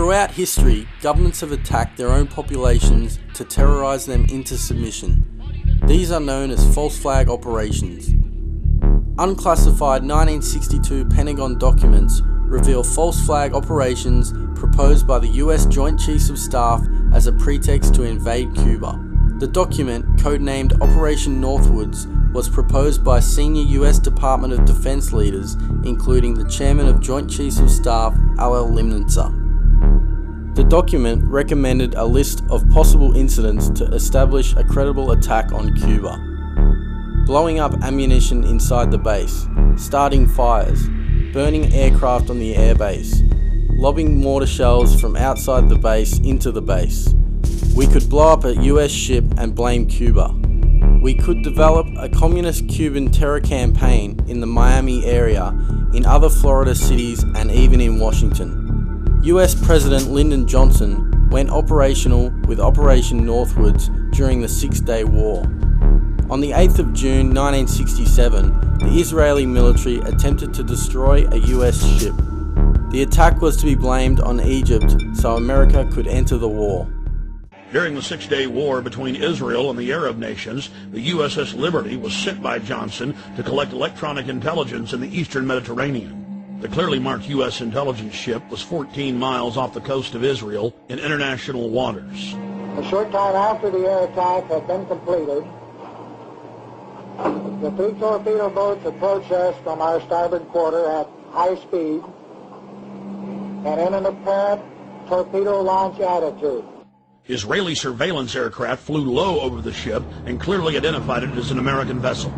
Throughout history, governments have attacked their own populations to terrorise them into submission. These are known as false flag operations. Unclassified 1962 Pentagon documents reveal false flag operations proposed by the US Joint Chiefs of Staff as a pretext to invade Cuba. The document, codenamed Operation Northwoods, was proposed by senior US Department of Defense leaders, including the Chairman of Joint Chiefs of Staff, Al Limnitzer. The document recommended a list of possible incidents to establish a credible attack on Cuba. Blowing up ammunition inside the base, starting fires, burning aircraft on the airbase, lobbing mortar shells from outside the base into the base. We could blow up a US ship and blame Cuba. We could develop a communist Cuban terror campaign in the Miami area, in other Florida cities, and even in Washington. US President Lyndon Johnson went operational with Operation Northwoods during the Six-Day War. On the 8th of June 1967, the Israeli military attempted to destroy a US ship. The attack was to be blamed on Egypt so America could enter the war. During the Six-Day War between Israel and the Arab nations, the USS Liberty was sent by Johnson to collect electronic intelligence in the eastern Mediterranean. The clearly marked U.S. intelligence ship was 14 miles off the coast of Israel in international waters. A short time after the air attack had been completed, the three torpedo boats approached us from our starboard quarter at high speed and in an apparent torpedo launch attitude. Israeli surveillance aircraft flew low over the ship and clearly identified it as an American vessel.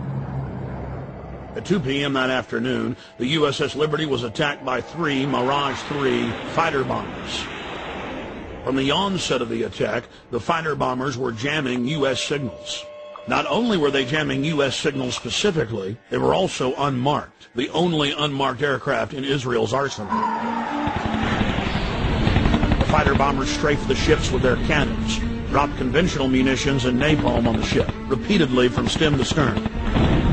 At 2 p.m. that afternoon, the USS Liberty was attacked by 3 Mirage 3 fighter bombers. From the onset of the attack, the fighter bombers were jamming U.S. signals. Not only were they jamming U.S. signals specifically, they were also unmarked, the only unmarked aircraft in Israel's arsenal. The fighter bombers strafed the ships with their cannons, dropped conventional munitions and napalm on the ship, repeatedly from stem to stern.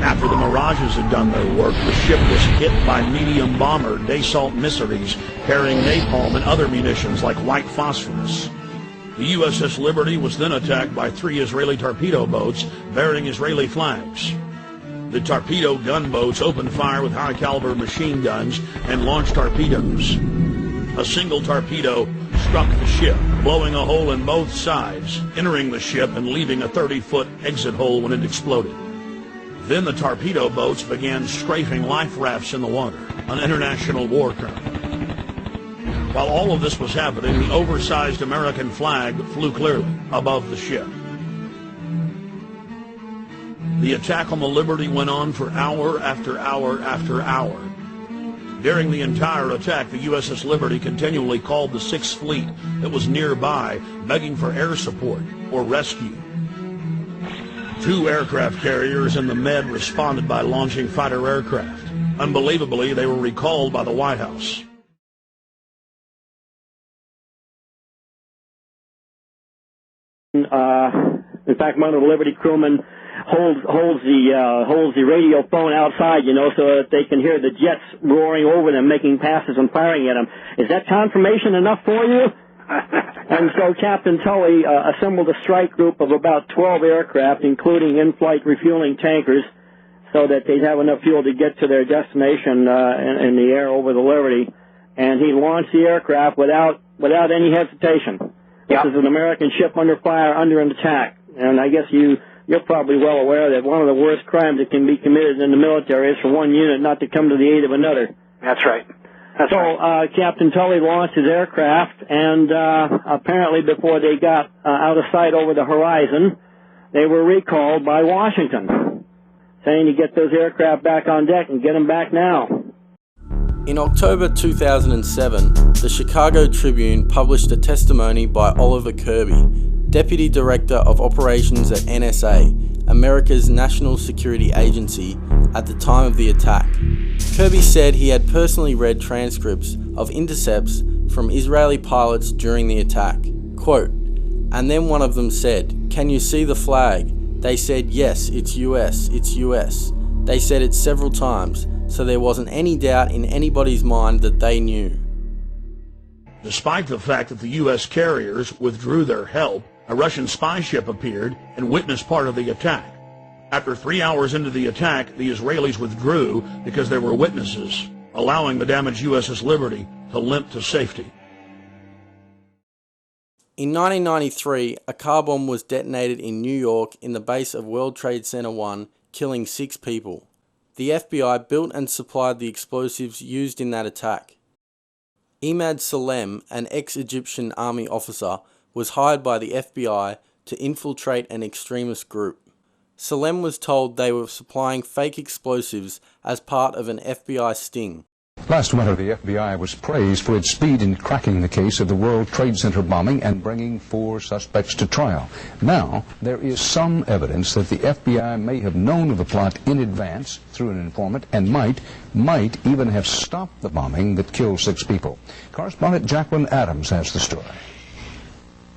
After the Mirages had done their work, the ship was hit by medium bomber Dassault missiles carrying napalm and other munitions like white phosphorus. The USS Liberty was then attacked by 3 Israeli torpedo boats bearing Israeli flags. The torpedo gunboats opened fire with high-caliber machine guns and launched torpedoes. A single torpedo struck the ship, blowing a hole in both sides, entering the ship and leaving a 30-foot exit hole when it exploded. Then the torpedo boats began strafing life rafts in the water, an international war crime. While all of this was happening, the oversized American flag flew clearly above the ship. The attack on the Liberty went on for hour after hour after hour. During the entire attack, the USS Liberty continually called the 6th Fleet that was nearby, begging for air support or rescue. 2 aircraft carriers in the Med responded by launching fighter aircraft. Unbelievably, they were recalled by the White House. In fact, one of the Liberty crewmen holds the radio phone outside, so that they can hear the jets roaring over them, making passes and firing at them. Is that confirmation enough for you? And so Captain Tully assembled a strike group of about 12 aircraft, including in-flight refueling tankers, so that they'd have enough fuel to get to their destination in the air over the Liberty. And he launched the aircraft without any hesitation. Yep. This is an American ship under fire, under an attack. And I guess you're probably well aware that one of the worst crimes that can be committed in the military is for one unit not to come to the aid of another. That's right. So Captain Tully launched his aircraft, and apparently before they got out of sight over the horizon, they were recalled by Washington, saying to get those aircraft back on deck and get them back now. In October 2007, the Chicago Tribune published a testimony by Oliver Kirby, Deputy Director of Operations at NSA, America's National Security Agency, at the time of the attack. Kirby said he had personally read transcripts of intercepts from Israeli pilots during the attack. Quote, "And then one of them said, 'Can you see the flag?' They said, 'Yes, it's US, it's US.' They said it several times, so there wasn't any doubt in anybody's mind that they knew." Despite the fact that the U.S. carriers withdrew their help, a Russian spy ship appeared and witnessed part of the attack. After 3 hours into the attack, the Israelis withdrew because there were witnesses, allowing the damaged USS Liberty to limp to safety. In 1993, a car bomb was detonated in New York in the base of World Trade Center 1, killing 6 people. The FBI built and supplied the explosives used in that attack. Imad Salem, an ex-Egyptian army officer, was hired by the FBI to infiltrate an extremist group. Salem was told they were supplying fake explosives as part of an FBI sting. Last winter, the FBI was praised for its speed in cracking the case of the World Trade Center bombing and bringing 4 suspects to trial. Now, there is some evidence that the FBI may have known of the plot in advance through an informant and might even have stopped the bombing that killed 6 people. Correspondent Jacqueline Adams has the story.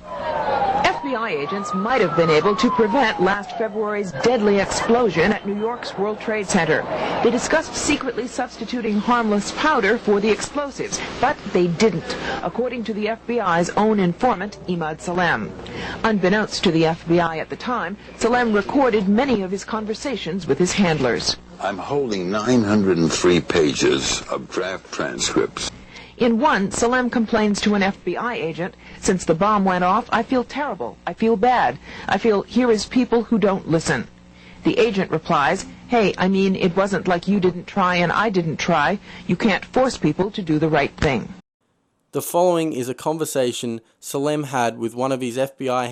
FBI agents might have been able to prevent last February's deadly explosion at New York's World Trade Center. They discussed secretly substituting harmless powder for the explosives, but they didn't, according to the FBI's own informant, Imad Salem. Unbeknownst to the FBI at the time, Salem recorded many of his conversations with his handlers. I'm holding 903 pages of draft transcripts. In one, Salem complains to an FBI agent, "Since the bomb went off, I feel terrible. I feel bad. I feel here is people who don't listen." The agent replies, "Hey, I mean, it wasn't like you didn't try and I didn't try. You can't force people to do the right thing." The following is a conversation Salem had with one of his FBI